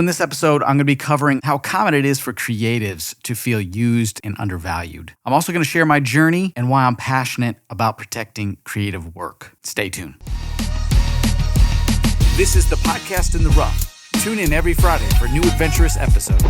In this episode, I'm going to be covering how common it is for creatives to feel used and undervalued. I'm also going to share my journey and why I'm passionate about protecting creative work. Stay tuned. This is the Podcast in the Rough. Tune in every Friday for new adventurous episodes.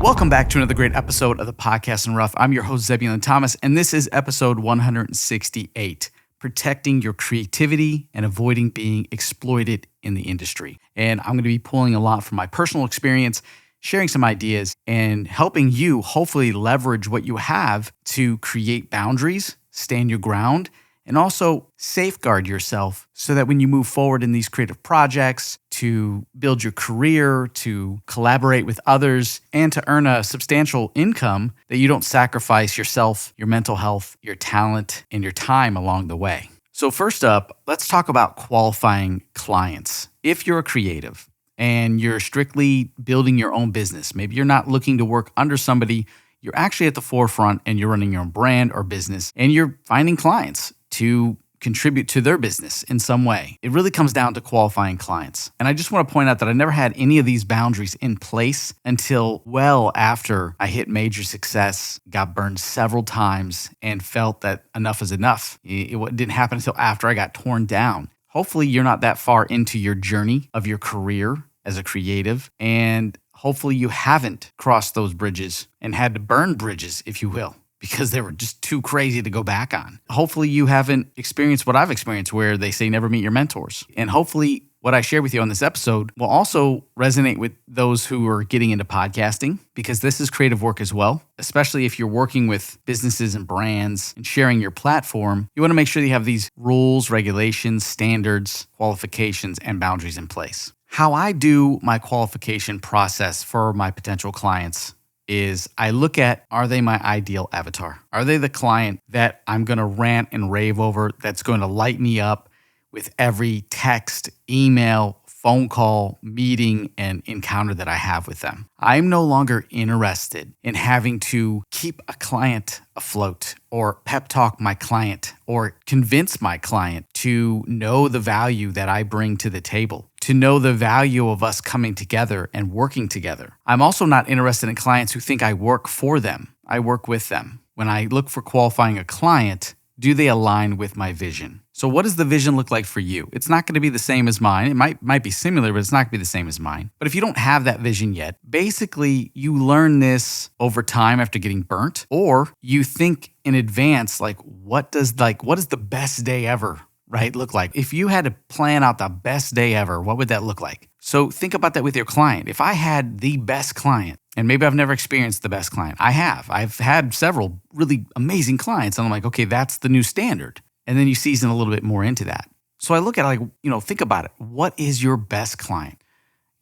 Welcome back to another great episode of the Podcast in the Rough. I'm your host, Zebulon Thomas, and this is episode 168. Protecting your creativity and avoiding being exploited in the industry. And I'm going to be pulling a lot from my personal experience, sharing some ideas, and helping you hopefully leverage what you have to create boundaries, stand your ground, and also safeguard yourself so that when you move forward in these creative projects, to build your career, to collaborate with others, and to earn a substantial income, that you don't sacrifice yourself, your mental health, your talent, and your time along the way. So first up, let's talk about qualifying clients. If you're a creative and you're strictly building your own business, maybe you're not looking to work under somebody, you're actually at the forefront and you're running your own brand or business, and you're finding clients to contribute to their business in some way. It really comes down to qualifying clients. And I just want to point out that I never had any of these boundaries in place until well after I hit major success, got burned several times, and felt that enough is enough. It didn't happen until after I got torn down. Hopefully you're not that far into your journey of your career as a creative, and hopefully you haven't crossed those bridges and had to burn bridges, if you will, because they were just too crazy to go back on. Hopefully you haven't experienced what I've experienced, where they say never meet your mentors. And hopefully what I share with you on this episode will also resonate with those who are getting into podcasting, because this is creative work as well. Especially if you're working with businesses and brands and sharing your platform, you want to make sure that you have these rules, regulations, standards, qualifications, and boundaries in place. How I do my qualification process for my potential clients is I look at, are they my ideal avatar? Are they the client that I'm going to rant and rave over, that's going to light me up with every text, email, phone call, meeting, and encounter that I have with them? I'm no longer interested in having to keep a client afloat or pep talk my client or convince my client to know the value that I bring to the table, to know the value of us coming together and working together. I'm also not interested in clients who think I work for them. I work with them. When I look for qualifying a client, do they align with my vision? So what does the vision look like for you? It's not going to be the same as mine. It might be similar, but it's not going to be the same as mine. But if you don't have that vision yet, basically you learn this over time after getting burnt, or you think in advance, like what does the best day ever, right, look like? If you had to plan out the best day ever, what would that look like? So think about that with your client. If I had the best client, and maybe I've never experienced the best client. I have. I've had several really amazing clients. And I'm like, okay, that's the new standard. And then you season a little bit more into that. So I look at think about it. What is your best client?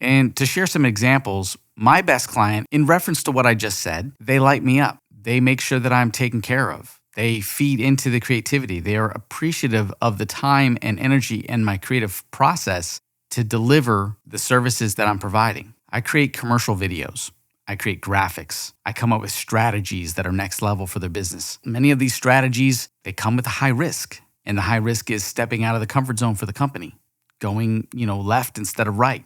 And to share some examples, my best client, in reference to what I just said, they light me up. They make sure that I'm taken care of. They feed into the creativity. They are appreciative of the time and energy in my creative process to deliver the services that I'm providing. I create commercial videos. I create graphics. I come up with strategies that are next level for their business. Many of these strategies, they come with a high risk. And the high risk is stepping out of the comfort zone for the company, going, left instead of right,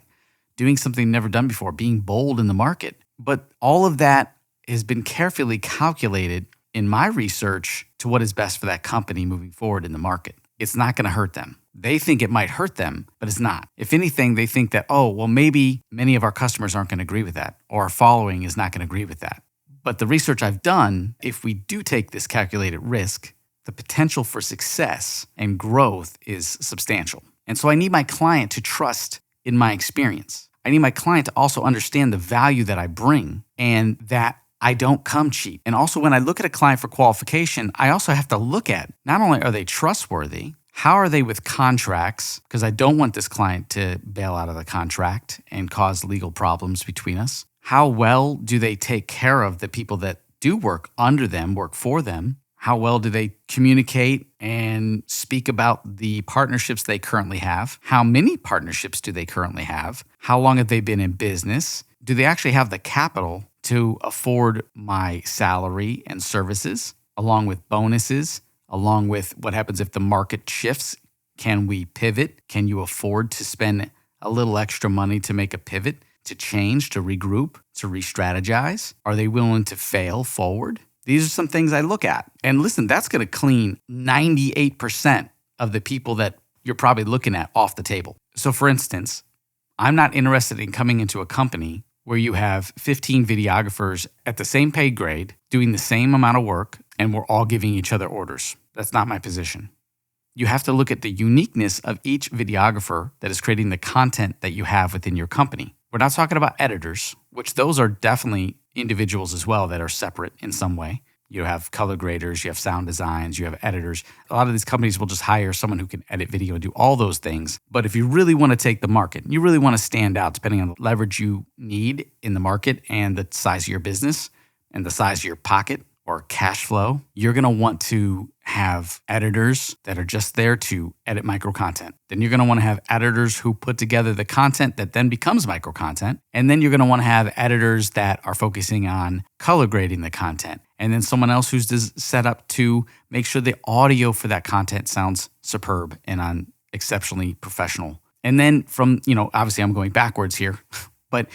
doing something never done before, being bold in the market. But all of that has been carefully calculated in my research to what is best for that company moving forward in the market. It's not going to hurt them. They think it might hurt them, but it's not. If anything, they think that, maybe many of our customers aren't going to agree with that, or our following is not going to agree with that. But the research I've done, if we do take this calculated risk, the potential for success and growth is substantial. And so I need my client to trust in my experience. I need my client to also understand the value that I bring and that I don't come cheap. And also when I look at a client for qualification, I also have to look at, not only are they trustworthy, how are they with contracts? Because I don't want this client to bail out of the contract and cause legal problems between us. How well do they take care of the people that do work under them, work for them? How well do they communicate and speak about the partnerships they currently have? How many partnerships do they currently have? How long have they been in business? Do they actually have the capital to afford my salary and services, along with bonuses, along with what happens if the market shifts Can we pivot? Can you afford to spend a little extra money to make a pivot, to change, to regroup, to re-strategize? Are they willing to fail forward? These are some things I look at. And listen, that's going to clean 98% of the people that you're probably looking at off the table. So for instance, I'm not interested in coming into a company where you have 15 videographers at the same pay grade, doing the same amount of work, and we're all giving each other orders. That's not my position. You have to look at the uniqueness of each videographer that is creating the content that you have within your company. We're not talking about editors, which those are definitely individuals as well that are separate in some way. You have color graders, you have sound designs, you have editors. A lot of these companies will just hire someone who can edit video and do all those things. But if you really want to take the market, you really want to stand out depending on the leverage you need in the market and the size of your business and the size of your pocket or cash flow, you're going to want to have editors that are just there to edit micro content. Then you're going to want to have editors who put together the content that then becomes micro content. And then you're going to want to have editors that are focusing on color grading the content. And then someone else who's set up to make sure the audio for that content sounds superb and on exceptionally professional. And then from, obviously I'm going backwards here, but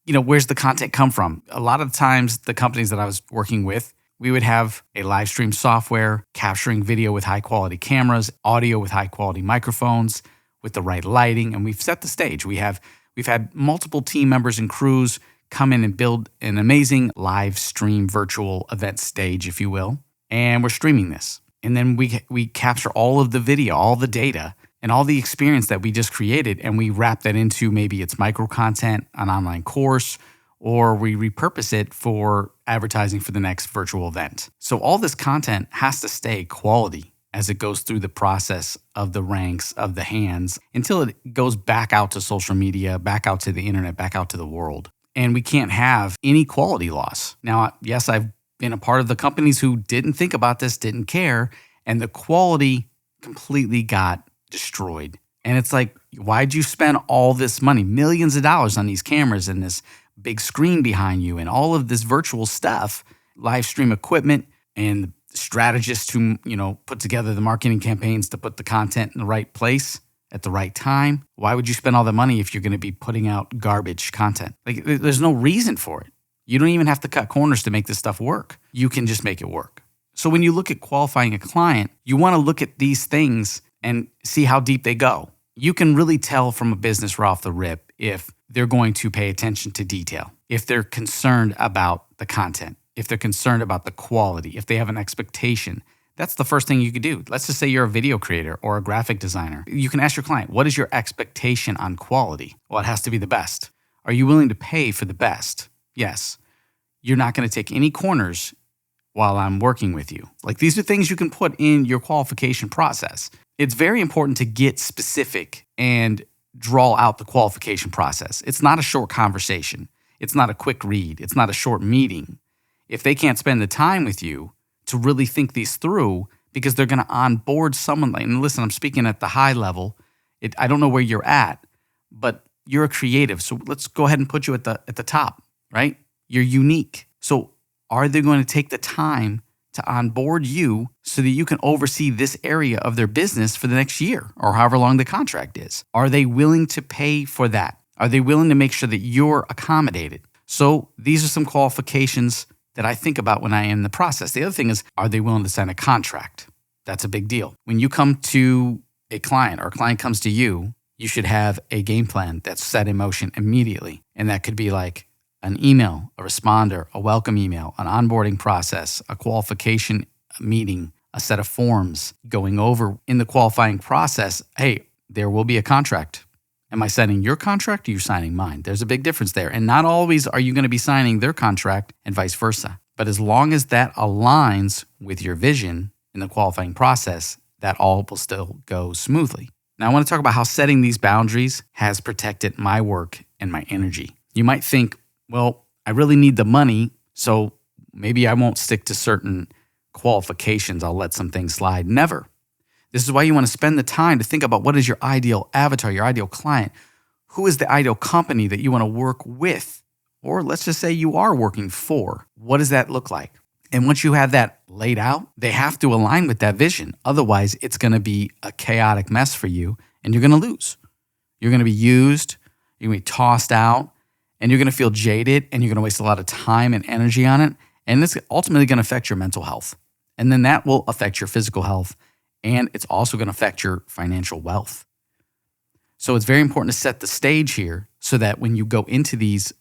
where's the content come from? A lot of times the companies that I was working with, we would have a live stream software capturing video with high quality cameras, audio with high quality microphones, with the right lighting, and we've set the stage. We've had multiple team members and crews come in and build an amazing live stream virtual event stage, if you will, and we're streaming this. And then we capture all of the video, all the data, and all the experience that we just created, and we wrap that into maybe it's micro content, an online course, or we repurpose it for advertising for the next virtual event. So all this content has to stay quality as it goes through the process of the ranks of the hands until it goes back out to social media, back out to the internet, back out to the world. And we can't have any quality loss. Now, yes, I've been a part of the companies who didn't think about this, didn't care, and the quality completely got destroyed. And it's like, why'd you spend all this money, millions of dollars on these cameras and this big screen behind you and all of this virtual stuff, live stream equipment and strategists who, put together the marketing campaigns to put the content in the right place at the right time? Why would you spend all the money if you're going to be putting out garbage content? Like, there's no reason for it. You don't even have to cut corners to make this stuff work. You can just make it work. So when you look at qualifying a client, you want to look at these things and see how deep they go. You can really tell from a business right off the rip if they're going to pay attention to detail, if they're concerned about the content, if they're concerned about the quality, if they have an expectation. That's the first thing you could do. Let's just say you're a video creator or a graphic designer. You can ask your client, what is your expectation on quality? Well, it has to be the best. Are you willing to pay for the best? Yes. You're not going to take any corners while I'm working with you. Like, these are things you can put in your qualification process. It's very important to get specific and draw out the qualification process. It's not a short conversation. It's not a quick read. It's not a short meeting. If they can't spend the time with you to really think these through, because they're going to onboard someone like, and listen, I'm speaking at the high level. I don't know where you're at, but you're a creative. So let's go ahead and put you at the top, right? You're unique. So are they going to take the time to onboard you so that you can oversee this area of their business for the next year or however long the contract is? Are they willing to pay for that? Are they willing to make sure that you're accommodated? So these are some qualifications that I think about when I am in the process. The other thing is, are they willing to sign a contract? That's a big deal. When you come to a client or a client comes to you, you should have a game plan that's set in motion immediately. And that could be like an email, a responder, a welcome email, an onboarding process, a qualification meeting, a set of forms going over in the qualifying process. Hey, there will be a contract. Am I signing your contract or are you signing mine? There's a big difference there. And not always are you going to be signing their contract and vice versa. But as long as that aligns with your vision in the qualifying process, that all will still go smoothly. Now, I want to talk about how setting these boundaries has protected my work and my energy. You might think, well, I really need the money, so maybe I won't stick to certain qualifications. I'll let some things slide. Never. This is why you want to spend the time to think about what is your ideal avatar, your ideal client. Who is the ideal company that you want to work with? Or let's just say you are working for. What does that look like? And once you have that laid out, they have to align with that vision. Otherwise, it's going to be a chaotic mess for you and you're going to lose. You're going to be used, you're going to be tossed out, and you're going to feel jaded and you're going to waste a lot of time and energy on it. And it's ultimately going to affect your mental health. And then that will affect your physical health. And it's also going to affect your financial wealth. So it's very important to set the stage here so that when you go into these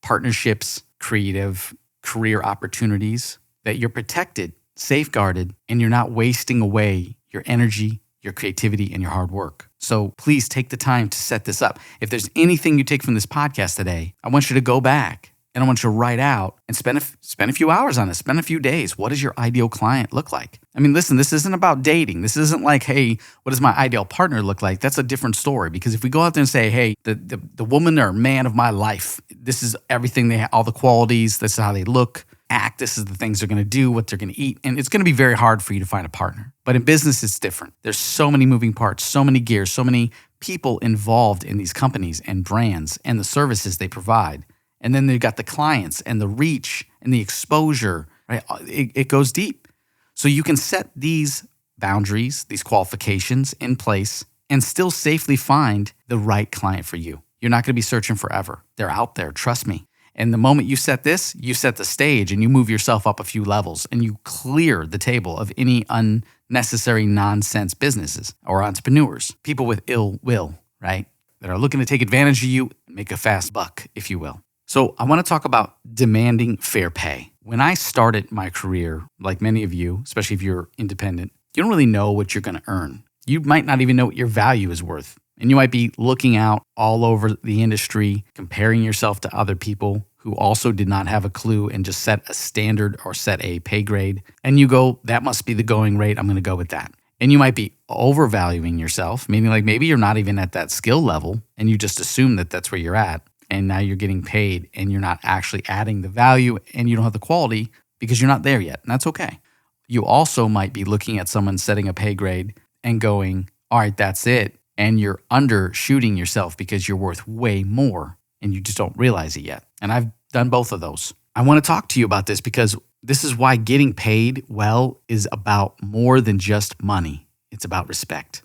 partnerships, creative career opportunities, that you're protected, safeguarded, and you're not wasting away your energy, your creativity, and your hard work. So please take the time to set this up. If there's anything you take from this podcast today, I want you to go back and I want you to write out and spend a few hours on it, spend a few days. What does your ideal client look like? I mean, listen, this isn't about dating. This isn't like, hey, what does my ideal partner look like? That's a different story. Because if we go out there and say, hey, the woman or man of my life, this is everything they have, all the qualities, this is how they look, act, this is the things they're going to do, what they're going to eat. And it's going to be very hard for you to find a partner. But in business, it's different. There's so many moving parts, so many gears, so many people involved in these companies and brands and the services they provide. And then they've got the clients and the reach and the exposure, right? It goes deep. So you can set these boundaries, these qualifications in place and still safely find the right client for you. You're not going to be searching forever. They're out there, trust me. And the moment you set this, you set the stage and you move yourself up a few levels and you clear the table of any unnecessary nonsense businesses or entrepreneurs, people with ill will, right? That are looking to take advantage of you and make a fast buck, if you will. So I want to talk about demanding fair pay. When I started my career, like many of you, especially if you're independent, you don't really know what you're going to earn. You might not even know what your value is worth. And you might be looking out all over the industry, comparing yourself to other people who also did not have a clue and just set a standard or set a pay grade. And you go, that must be the going rate. I'm going to go with that. And you might be overvaluing yourself, meaning like maybe you're not even at that skill level and you just assume that that's where you're at. And now you're getting paid and you're not actually adding the value and you don't have the quality because you're not there yet. And that's okay. You also might be looking at someone setting a pay grade and going, all right, that's it. And you're undershooting yourself because you're worth way more and you just don't realize it yet. And I've done both of those. I want to talk to you about this because this is why getting paid well is about more than just money. It's about respect.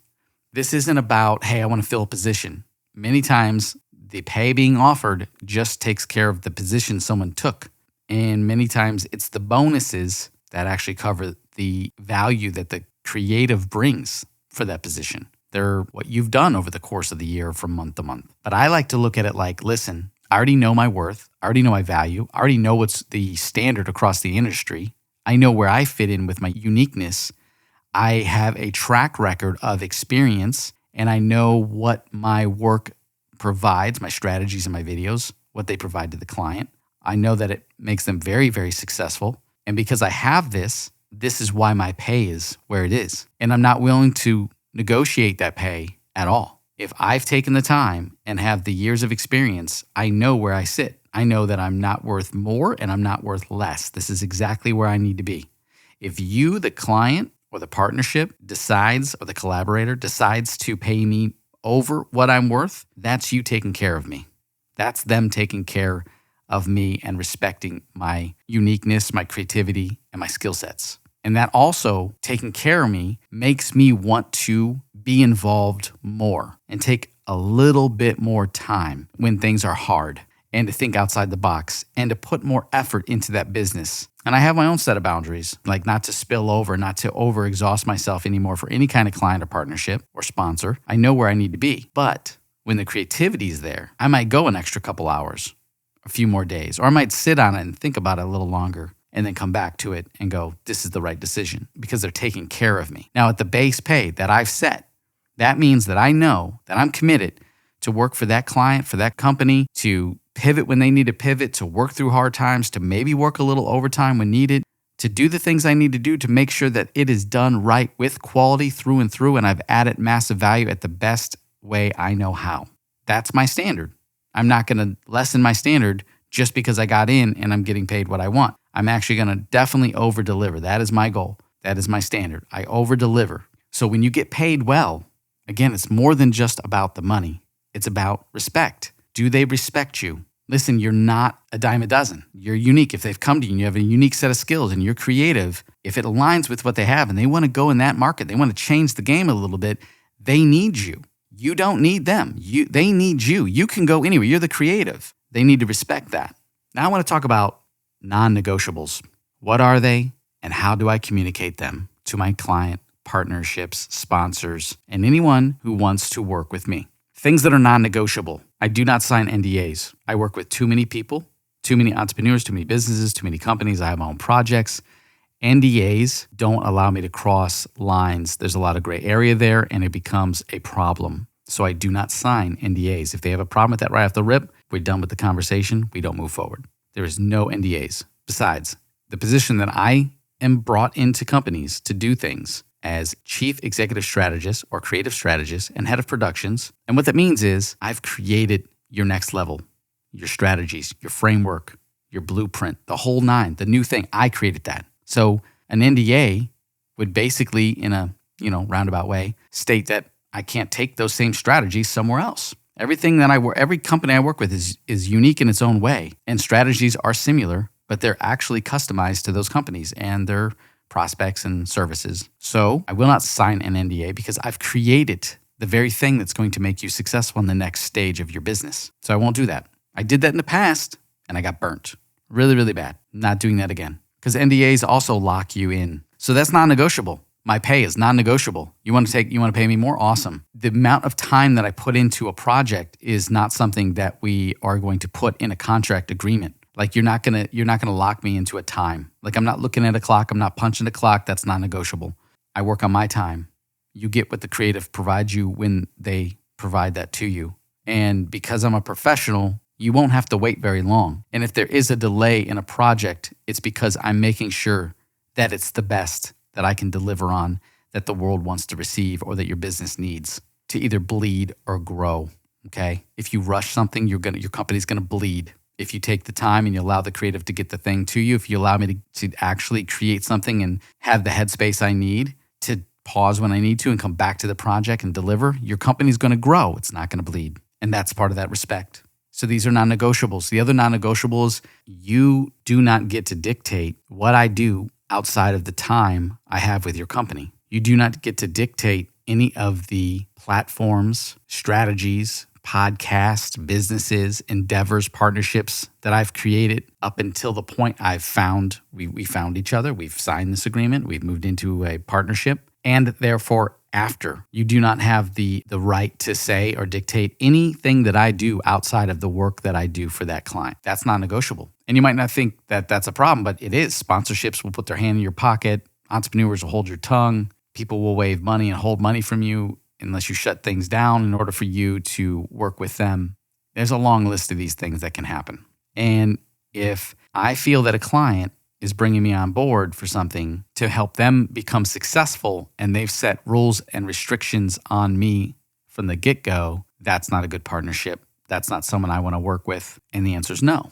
This isn't about, hey, I want to fill a position. Many times the pay being offered just takes care of the position someone took. And many times it's the bonuses that actually cover the value that the creative brings for that position. They're what you've done over the course of the year from month to month. But I like to look at it like, listen, I already know my worth. I already know my value. I already know what's the standard across the industry. I know where I fit in with my uniqueness. I have a track record of experience and I know what my work provides, my strategies and my videos, what they provide to the client. I know that it makes them very, very successful. And because I have this is why my pay is where it is. And I'm not willing to negotiate that pay at all. If I've taken the time and have the years of experience, I know where I sit. I know that I'm not worth more and I'm not worth less. This is exactly where I need to be. If you, the client or the partnership decides, or the collaborator decides to pay me over what I'm worth, that's you taking care of me. That's them taking care of me and respecting my uniqueness, my creativity, and my skill sets. And that also, taking care of me, makes me want to be involved more and take a little bit more time when things are hard and to think outside the box and to put more effort into that business. And I have my own set of boundaries, like not to spill over, not to overexhaust myself anymore for any kind of client or partnership or sponsor. I know where I need to be. But when the creativity is there, I might go an extra couple hours, a few more days, or I might sit on it and think about it a little longer and then come back to it and go, this is the right decision because they're taking care of me. Now at the base pay that I've set, that means that I know that I'm committed to work for that client, for that company, to pivot when they need to pivot, to work through hard times, to maybe work a little overtime when needed, to do the things I need to do to make sure that it is done right with quality through and through, and I've added massive value at the best way I know how. That's my standard. I'm not going to lessen my standard just because I got in and I'm getting paid what I want. I'm actually going to definitely over-deliver. That is my goal. That is my standard. I over-deliver. So when you get paid well, again, it's more than just about the money. It's about respect. Do they respect you? Listen, you're not a dime a dozen. You're unique. If they've come to you and you have a unique set of skills and you're creative, if it aligns with what they have and they want to go in that market, they want to change the game a little bit, they need you. You don't need them. They need you. You can go anywhere. You're the creative. They need to respect that. Now I want to talk about non-negotiables. What are they and how do I communicate them to my client, partnerships, sponsors, and anyone who wants to work with me? Things that are non-negotiable. I do not sign NDAs. I work with too many people, too many entrepreneurs, too many businesses, too many companies. I have my own projects. NDAs don't allow me to cross lines. There's a lot of gray area there and it becomes a problem. So I do not sign NDAs. If they have a problem with that right off the rip, we're done with the conversation. We don't move forward. There is no NDAs. Besides, the position that I am brought into companies to do things as chief executive strategist or creative strategist and head of productions. And what that means is I've created your next level, your strategies, your framework, your blueprint, the whole nine, the new thing. I created that. So an NDA would basically, in a roundabout way, state that I can't take those same strategies somewhere else. Everything that every company I work with is unique in its own way, and strategies are similar, but they're actually customized to those companies and their prospects and services. So I will not sign an NDA because I've created the very thing that's going to make you successful in the next stage of your business. So I won't do that. I did that in the past and I got burnt. Really, really bad. Not doing that again. Because NDAs also lock you in. So that's non-negotiable. My pay is non-negotiable. You want to pay me more? Awesome. The amount of time that I put into a project is not something that we are going to put in a contract agreement. Like you're not gonna lock me into a time. Like I'm not looking at a clock. I'm not punching a clock. That's non-negotiable. I work on my time. You get what the creative provides you when they provide that to you. And because I'm a professional, you won't have to wait very long. And if there is a delay in a project, it's because I'm making sure that it's the best that I can deliver on, that the world wants to receive or that your business needs to either bleed or grow. Okay? If you rush something, your company's gonna bleed. If you take the time and you allow the creative to get the thing to you, if you allow me to actually create something and have the headspace I need to pause when I need to and come back to the project and deliver, your company's going to grow. It's not going to bleed. And that's part of that respect. So these are non-negotiables. The other non-negotiables, you do not get to dictate what I do outside of the time I have with your company. You do not get to dictate any of the platforms, strategies, podcasts, businesses, endeavors, partnerships that I've created up until the point we found each other. We've signed this agreement. We've moved into a partnership. And therefore, after, you do not have the right to say or dictate anything that I do outside of the work that I do for that client. That's non-negotiable. And you might not think that that's a problem, but it is. Sponsorships will put their hand in your pocket. Entrepreneurs will hold your tongue. People will waive money and hold money from you unless you shut things down in order for you to work with them. There's a long list of these things that can happen. And if I feel that a client is bringing me on board for something to help them become successful and they've set rules and restrictions on me from the get-go, that's not a good partnership. That's not someone I want to work with. And the answer is no.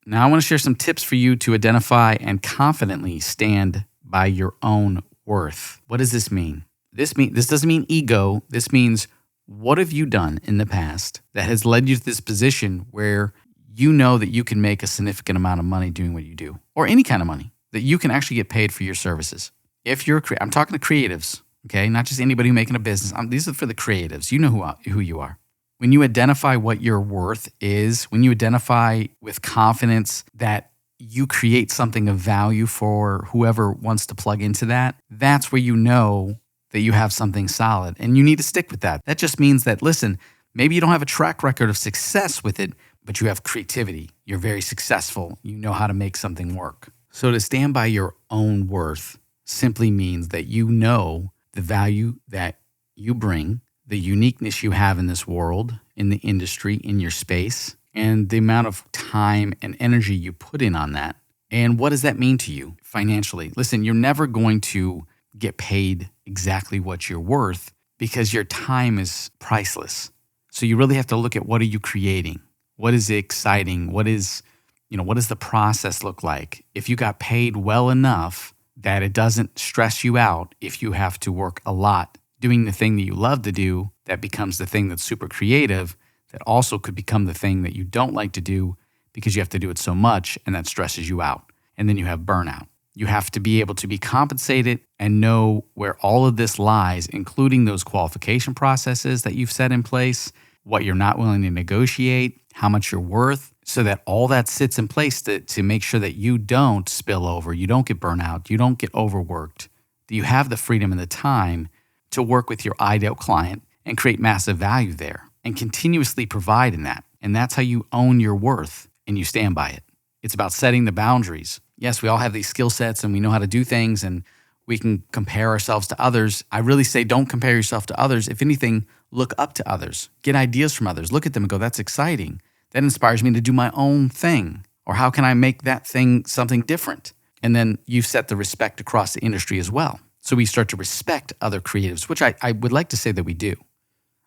Now I want to share some tips for you to identify and confidently stand by your own worth. What does this mean? This doesn't mean ego. This means, what have you done in the past that has led you to this position where you know that you can make a significant amount of money doing what you do, or any kind of money, that you can actually get paid for your services? If you're I'm talking to creatives, okay? Not just anybody making a business. These are for the creatives. You know who you are. When you identify what your worth is, when you identify with confidence that you create something of value for whoever wants to plug into that, that's where you know that you have something solid, and you need to stick with that. That just means that, listen, maybe you don't have a track record of success with it, but you have creativity. You're very successful. You know how to make something work. So to stand by your own worth simply means that you know the value that you bring, the uniqueness you have in this world, in the industry, in your space, and the amount of time and energy you put in on that. And what does that mean to you financially? Listen, you're never going to get paid exactly what you're worth because your time is priceless. So you really have to look at, what are you creating? What is exciting? What does the process look like? If you got paid well enough that it doesn't stress you out, if you have to work a lot doing the thing that you love to do, that becomes the thing that's super creative, that also could become the thing that you don't like to do because you have to do it so much and that stresses you out. And then you have burnout. You have to be able to be compensated and know where all of this lies, including those qualification processes that you've set in place, what you're not willing to negotiate, how much you're worth, so that all that sits in place to make sure that you don't spill over, you don't get burnout, you don't get overworked, that you have the freedom and the time to work with your ideal client and create massive value there and continuously provide in that. And that's how you own your worth and you stand by it. It's about setting the boundaries. Yes, we all have these skill sets and we know how to do things and we can compare ourselves to others. I really say don't compare yourself to others. If anything, look up to others. Get ideas from others. Look at them and go, that's exciting. That inspires me to do my own thing. Or how can I make that thing something different? And then you've set the respect across the industry as well. So we start to respect other creatives, which I would like to say that we do.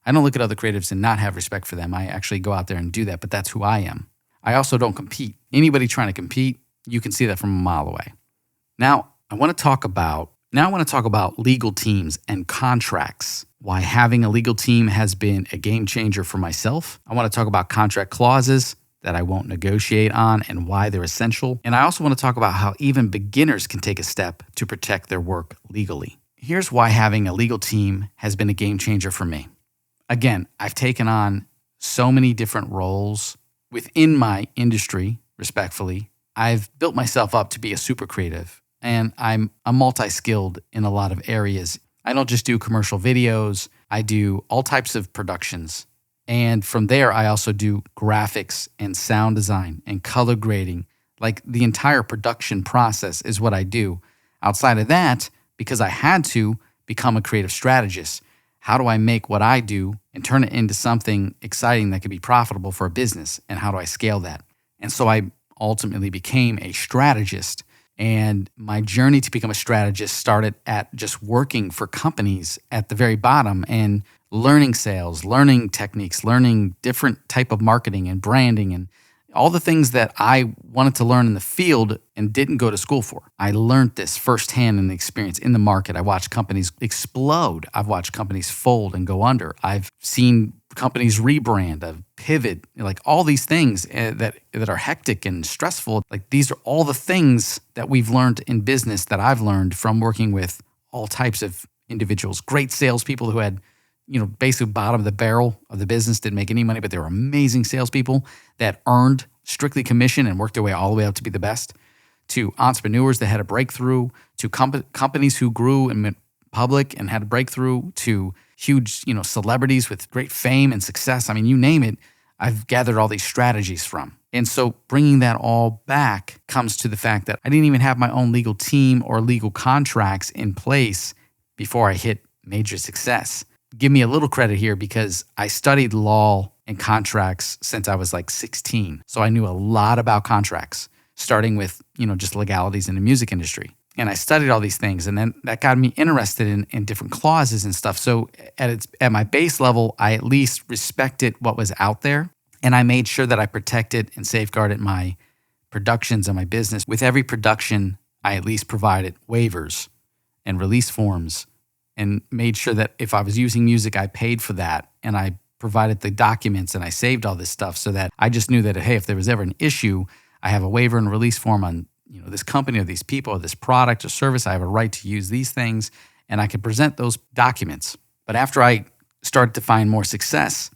I don't look at other creatives and not have respect for them. I actually go out there and do that, but that's who I am. I also don't compete. Anybody trying to compete, you can see that from a mile away. Now, I want to talk about legal teams and contracts, why having a legal team has been a game changer for myself. I want to talk about contract clauses that I won't negotiate on and why they're essential. And I also want to talk about how even beginners can take a step to protect their work legally. Here's why having a legal team has been a game changer for me. Again, I've taken on so many different roles within my industry, respectfully. I've built myself up to be a super creative, and I'm a multi-skilled in a lot of areas. I don't just do commercial videos. I do all types of productions. And from there, I also do graphics and sound design and color grading. Like the entire production process is what I do. Outside of that, because I had to become a creative strategist, how do I make what I do and turn it into something exciting that could be profitable for a business? And how do I scale that? And so I ultimately became a strategist. And my journey to become a strategist started at just working for companies at the very bottom and learning sales, learning techniques, learning different type of marketing and branding and all the things that I wanted to learn in the field and didn't go to school for. I learned this firsthand in the experience in the market. I watched companies explode. I've watched companies fold and go under. I've seen companies rebrand, pivot, like all these things that are hectic and stressful. Like these are all the things that we've learned in business that I've learned from working with all types of individuals, great salespeople who had basically bottom of the barrel of the business, didn't make any money, but they were amazing salespeople that earned strictly commission and worked their way all the way up to be the best, to entrepreneurs that had a breakthrough, to companies who grew and went public and had a breakthrough, to huge, celebrities with great fame and success. I mean, you name it, I've gathered all these strategies from. And so bringing that all back comes to the fact that I didn't even have my own legal team or legal contracts in place before I hit major success. Give me a little credit here because I studied law and contracts since I was like 16. So I knew a lot about contracts, starting with, just legalities in the music industry. And I studied all these things, and then that got me interested in different clauses and stuff. So at my base level, I at least respected what was out there, and I made sure that I protected and safeguarded my productions and my business. With every production, I at least provided waivers and release forms and made sure that if I was using music, I paid for that, and I provided the documents, and I saved all this stuff so that I just knew that, hey, if there was ever an issue, I have a waiver and release form on this company or these people or this product or service. I have a right to use these things, and I can present those documents. But after I started to find more success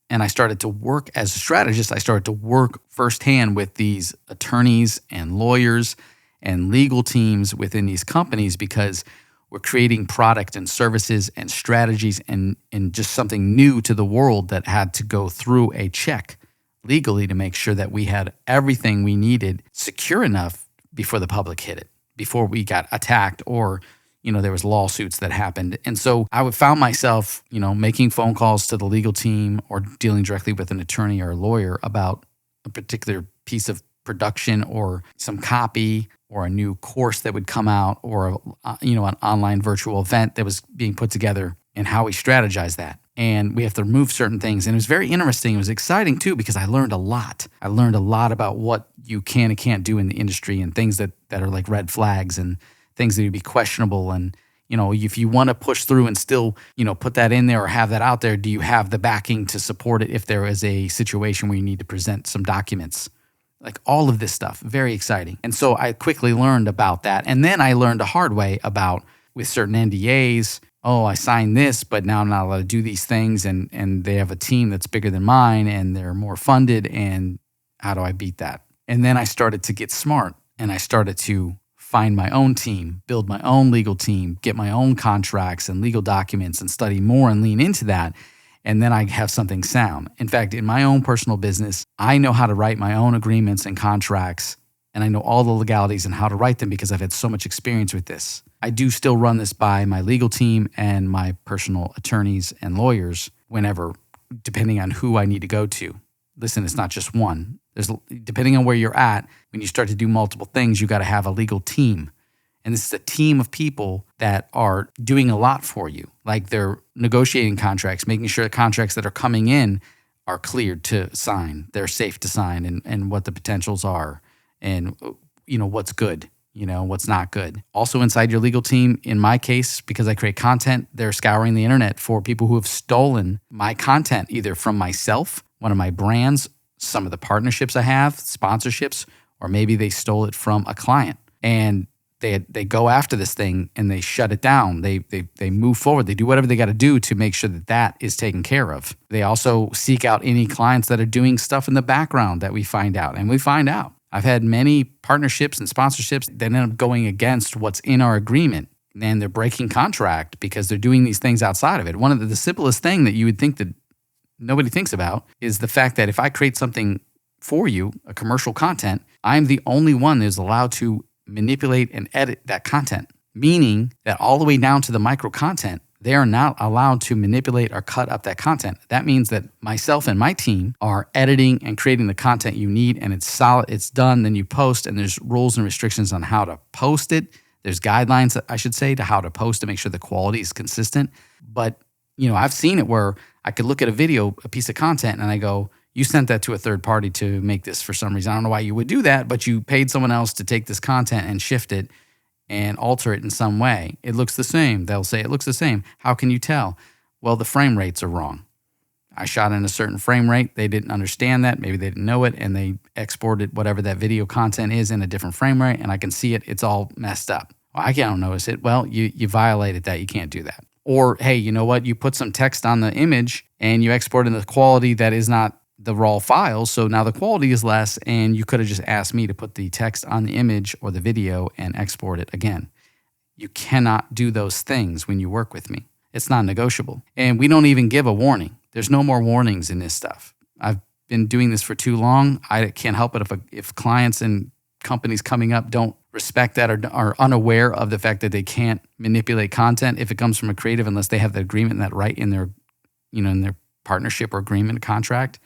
and I started to work as a strategist, I started to work firsthand with these attorneys and lawyers and legal teams within these companies because we're creating product and services and strategies and just something new to the world that had to go through a check legally to make sure that we had everything we needed secure enough before the public hit it, before we got attacked or, there was lawsuits that happened. And so I found myself, making phone calls to the legal team or dealing directly with an attorney or a lawyer about a particular piece of production or some copy or a new course that would come out or, an online virtual event that was being put together and how we strategize that. And we have to remove certain things. And it was very interesting. It was exciting too, because I learned a lot. I learned a lot about what you can and can't do in the industry and things that are like red flags and things that would be questionable. And, if you want to push through and still, put that in there or have that out there, do you have the backing to support it if there is a situation where you need to present some documents? Like all of this stuff, very exciting. And so I quickly learned about that. And then I learned the hard way about with certain NDAs, oh, I signed this, but now I'm not allowed to do these things. And they have a team that's bigger than mine and they're more funded. And how do I beat that? And then I started to get smart and I started to find my own team, build my own legal team, get my own contracts and legal documents and study more and lean into that. And then I have something sound. In fact, in my own personal business, I know how to write my own agreements and contracts, and I know all the legalities and how to write them because I've had so much experience with this. I do still run this by my legal team and my personal attorneys and lawyers whenever, depending on who I need to go to. Listen, it's not just one. Depending on where you're at, when you start to do multiple things, you got to have a legal team. And this is a team of people that are doing a lot for you. Like they're negotiating contracts, making sure the contracts that are coming in are cleared to sign, they're safe to sign, and what the potentials are, and what's good, what's not good. Also inside your legal team, in my case, because I create content, they're scouring the internet for people who have stolen my content, either from myself, one of my brands, some of the partnerships I have, sponsorships, or maybe they stole it from a client. And they go after this thing and they shut it down. They move forward. They do whatever they got to do to make sure that is taken care of. They also seek out any clients that are doing stuff in the background that we find out. And we find out. I've had many partnerships and sponsorships that end up going against what's in our agreement. And they're breaking contract because they're doing these things outside of it. One of the simplest thing that you would think that nobody thinks about is the fact that if I create something for you, a commercial content, I'm the only one that is allowed to manipulate and edit that content, meaning that all the way down to the micro content, they are not allowed to manipulate or cut up that content. That means that myself and my team are editing and creating the content you need, and it's solid, it's done, then you post, and there's rules and restrictions on how to post it. There's guidelines, I should say, to how to post to make sure the quality is consistent. But, I've seen it where I could look at a video, a piece of content, and I go, you sent that to a third party to make this for some reason. I don't know why you would do that, but you paid someone else to take this content and shift it and alter it in some way. It looks the same. They'll say it looks the same. How can you tell? Well, the frame rates are wrong. I shot in a certain frame rate. They didn't understand that. Maybe they didn't know it, and they exported whatever that video content is in a different frame rate, and I can see it. It's all messed up. Well, I can't notice it. Well, you violated that. You can't do that. Or, hey, you know what? You put some text on the image, and you export in the quality that is not the raw files, so now the quality is less, and you could have just asked me to put the text on the image or the video and export it again. You cannot do those things when you work with me. It's non-negotiable. And we don't even give a warning. There's no more warnings in this stuff. I've been doing this for too long. I can't help it if clients and companies coming up don't respect that or are unaware of the fact that they can't manipulate content if it comes from a creative unless they have the agreement and that right in their, in their partnership or agreement contract.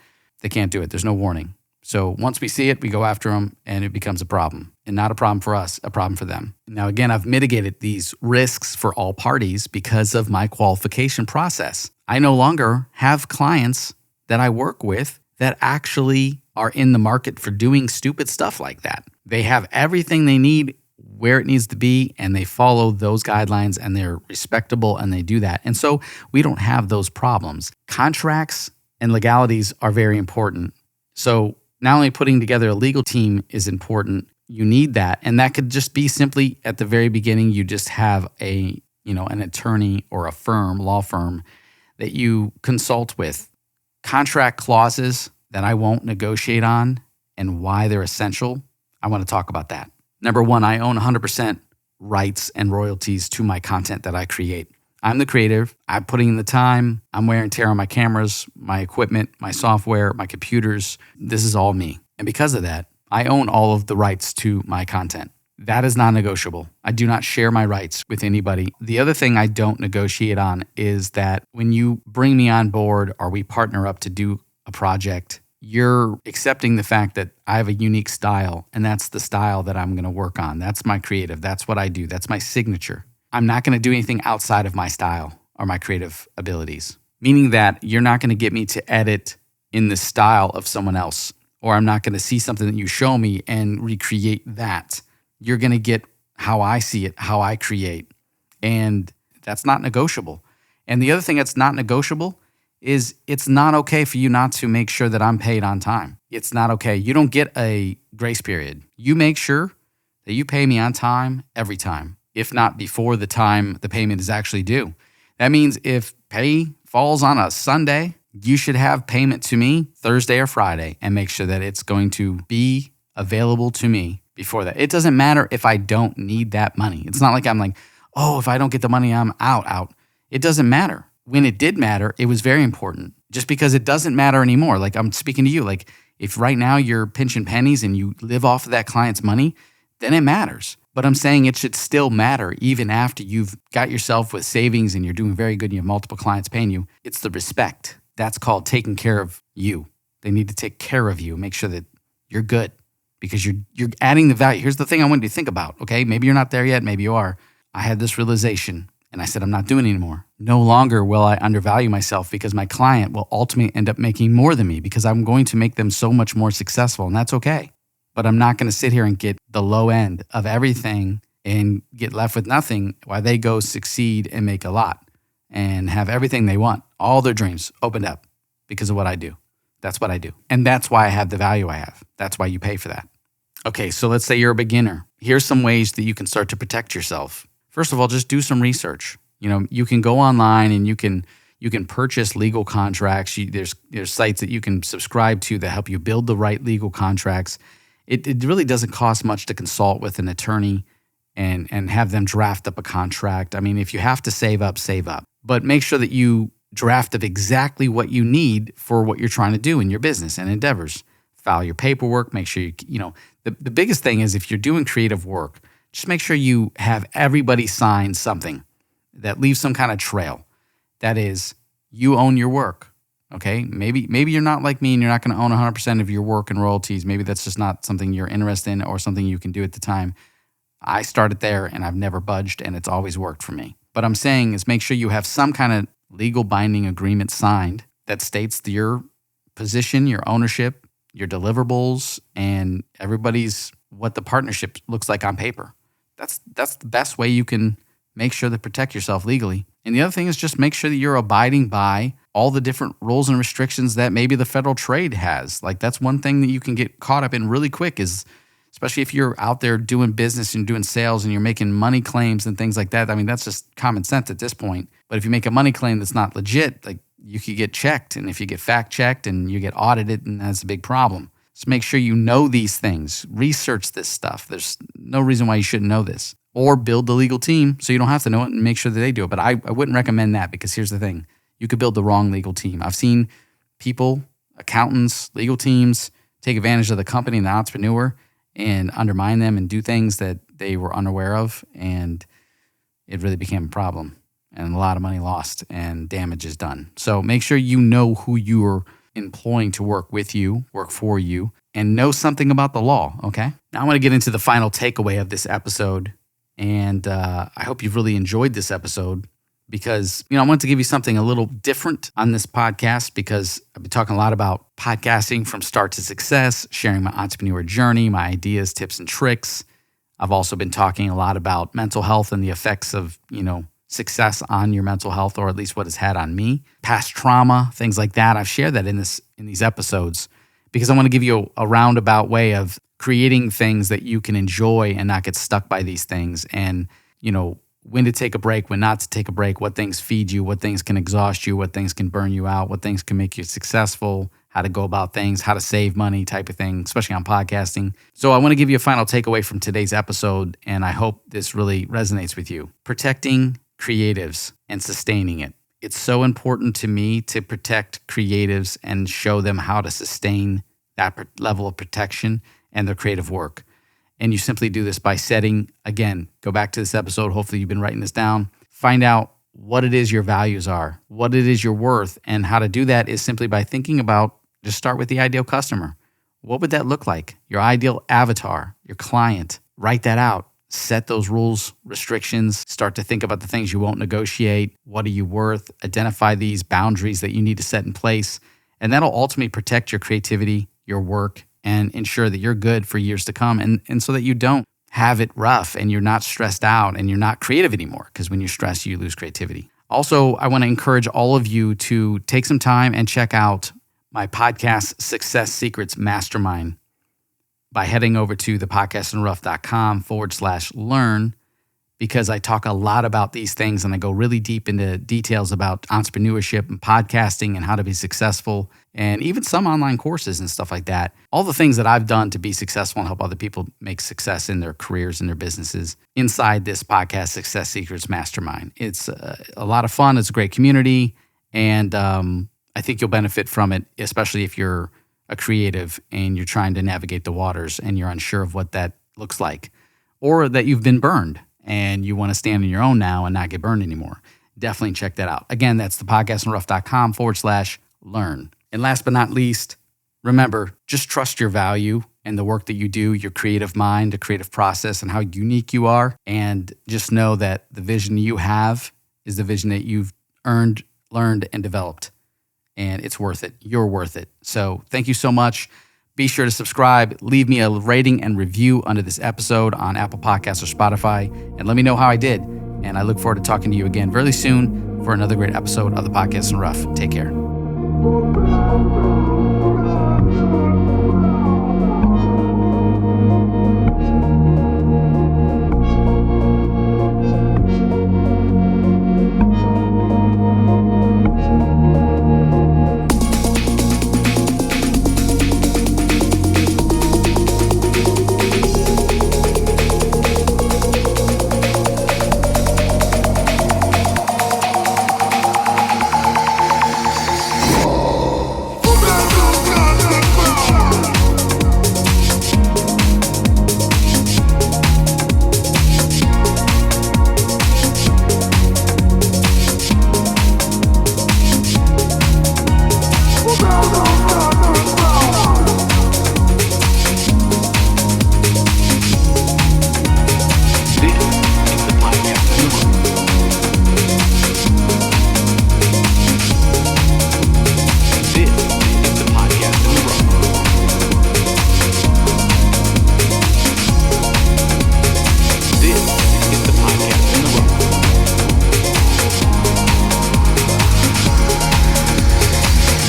They can't do it. There's no warning. So once we see it, we go after them and it becomes a problem. And not a problem for us, a problem for them. Now, again, I've mitigated these risks for all parties because of my qualification process. I no longer have clients that I work with that actually are in the market for doing stupid stuff like that. They have everything they need where it needs to be, and they follow those guidelines, and they're respectable, and they do that. And so we don't have those problems. Contracts and legalities are very important. So not only putting together a legal team is important, you need that. And that could just be simply at the very beginning, you just have an attorney or a firm, law firm that you consult with. Contract clauses that I won't negotiate on and why they're essential, I want to talk about that. Number one, I own 100% rights and royalties to my content that I create. I'm the creative. I'm putting in the time. I'm wear and tear on my cameras, my equipment, my software, my computers. This is all me. And because of that, I own all of the rights to my content. That is non-negotiable. I do not share my rights with anybody. The other thing I don't negotiate on is that when you bring me on board or we partner up to do a project, you're accepting the fact that I have a unique style, and that's the style that I'm going to work on. That's my creative. That's what I do. That's my signature. I'm not going to do anything outside of my style or my creative abilities, meaning that you're not going to get me to edit in the style of someone else, or I'm not going to see something that you show me and recreate that. You're going to get how I see it, how I create, and that's not negotiable. And the other thing that's not negotiable is it's not okay for you not to make sure that I'm paid on time. It's not okay. You don't get a grace period. You make sure that you pay me on time every time, if not before the time the payment is actually due. That means if pay falls on a Sunday, you should have payment to me Thursday or Friday and make sure that it's going to be available to me before that. It doesn't matter if I don't need that money. It's not like I'm like, oh, if I don't get the money, I'm out. It doesn't matter. When it did matter, it was very important. Just because it doesn't matter anymore. Like I'm speaking to you, like if right now you're pinching pennies and you live off of that client's money, then it matters. But I'm saying it should still matter even after you've got yourself with savings and you're doing very good and you have multiple clients paying you. It's the respect. That's called taking care of you. They need to take care of you, make sure that you're good because you're adding the value. Here's the thing I want you to think about, okay? Maybe you're not there yet, maybe you are. I had this realization and I said, I'm not doing it anymore. No longer will I undervalue myself because my client will ultimately end up making more than me because I'm going to make them so much more successful, and that's okay. But I'm not going to sit here and get the low end of everything and get left with nothing while they go succeed and make a lot and have everything they want, all their dreams opened up because of what I do. That's what I do. And that's why I have the value I have. That's why you pay for that. Okay, so let's say you're a beginner. Here's some ways that you can start to protect yourself. First of all, just do some research. You can go online and you can purchase legal contracts. There's sites that you can subscribe to that help you build the right legal contracts. It really doesn't cost much to consult with an attorney and have them draft up a contract. I mean, if you have to save up, save up. But make sure that you draft up exactly what you need for what you're trying to do in your business and endeavors. File your paperwork. Make sure the biggest thing is if you're doing creative work, just make sure you have everybody sign something that leaves some kind of trail. That is, you own your work, okay? Maybe you're not like me and you're not going to own 100% of your work and royalties. Maybe that's just not something you're interested in or something you can do at the time. I started there and I've never budged and it's always worked for me. But I'm saying is make sure you have some kind of legal binding agreement signed that states your position, your ownership, your deliverables, and everybody's what the partnership looks like on paper. That's the best way you can make sure to protect yourself legally. And the other thing is just make sure that you're abiding by all the different rules and restrictions that maybe the federal trade has. Like that's one thing that you can get caught up in really quick is, especially if you're out there doing business and doing sales and you're making money claims and things like that. I mean, that's just common sense at this point. But if you make a money claim that's not legit, like you could get checked. And if you get fact checked and you get audited, and that's a big problem. So make sure you know these things. Research this stuff. There's no reason why you shouldn't know this. Or build the legal team so you don't have to know it and make sure that they do it. But I wouldn't recommend that because here's the thing. You could build the wrong legal team. I've seen people, accountants, legal teams take advantage of the company and the entrepreneur and undermine them and do things that they were unaware of. And it really became a problem and a lot of money lost and damage is done. So make sure you know who you are employing to work with you, work for you, and know something about the law, okay? Now I want to get into the final takeaway of this episode. And I hope you've really enjoyed this episode because, I want to give you something a little different on this podcast because I've been talking a lot about podcasting from start to success, sharing my entrepreneur journey, my ideas, tips, and tricks. I've also been talking a lot about mental health and the effects of, success on your mental health, or at least what it's had on me, past trauma, things like that. I've shared that in these episodes because I want to give you a roundabout way of creating things that you can enjoy and not get stuck by these things. And, when to take a break, when not to take a break, what things feed you, what things can exhaust you, what things can burn you out, what things can make you successful, how to go about things, how to save money type of thing, especially on podcasting. So I want to give you a final takeaway from today's episode, and I hope this really resonates with you. Protecting creatives and sustaining it. It's so important to me to protect creatives and show them how to sustain that level of protection and their creative work. And you simply do this by setting, again, go back to this episode. Hopefully you've been writing this down. Find out what it is your values are, what it is you're worth. And how to do that is simply by thinking about, just start with the ideal customer. What would that look like? Your ideal avatar, your client. Write that out. Set those rules, restrictions, start to think about the things you won't negotiate. What are you worth? Identify these boundaries that you need to set in place. And that'll ultimately protect your creativity, your work, and ensure that you're good for years to come. And so that you don't have it rough and you're not stressed out and you're not creative anymore. Because when you're stressed, you lose creativity. Also, I want to encourage all of you to take some time and check out my podcast Success Secrets Mastermind by heading over to thepodcastinrough.com/learn, because I talk a lot about these things and I go really deep into details about entrepreneurship and podcasting and how to be successful, and even some online courses and stuff like that. All the things that I've done to be successful and help other people make success in their careers and their businesses inside this podcast, Success Secrets Mastermind. It's a lot of fun. It's a great community, and I think you'll benefit from it, especially if you're a creative and you're trying to navigate the waters and you're unsure of what that looks like, or that you've been burned and you want to stand on your own now and not get burned anymore. Definitely check that out. Again, that's thepodcastinrough.com/learn. And last but not least, remember, just trust your value and the work that you do, your creative mind, the creative process, and how unique you are. And just know that the vision you have is the vision that you've earned, learned, and developed. And it's worth it. You're worth it. So thank you so much. Be sure to subscribe, leave me a rating and review under this episode on Apple Podcasts or Spotify, and let me know how I did. And I look forward to talking to you again very soon for another great episode of the Podcast in Rough. Take care.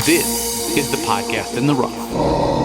This is the Podcast in the Rough.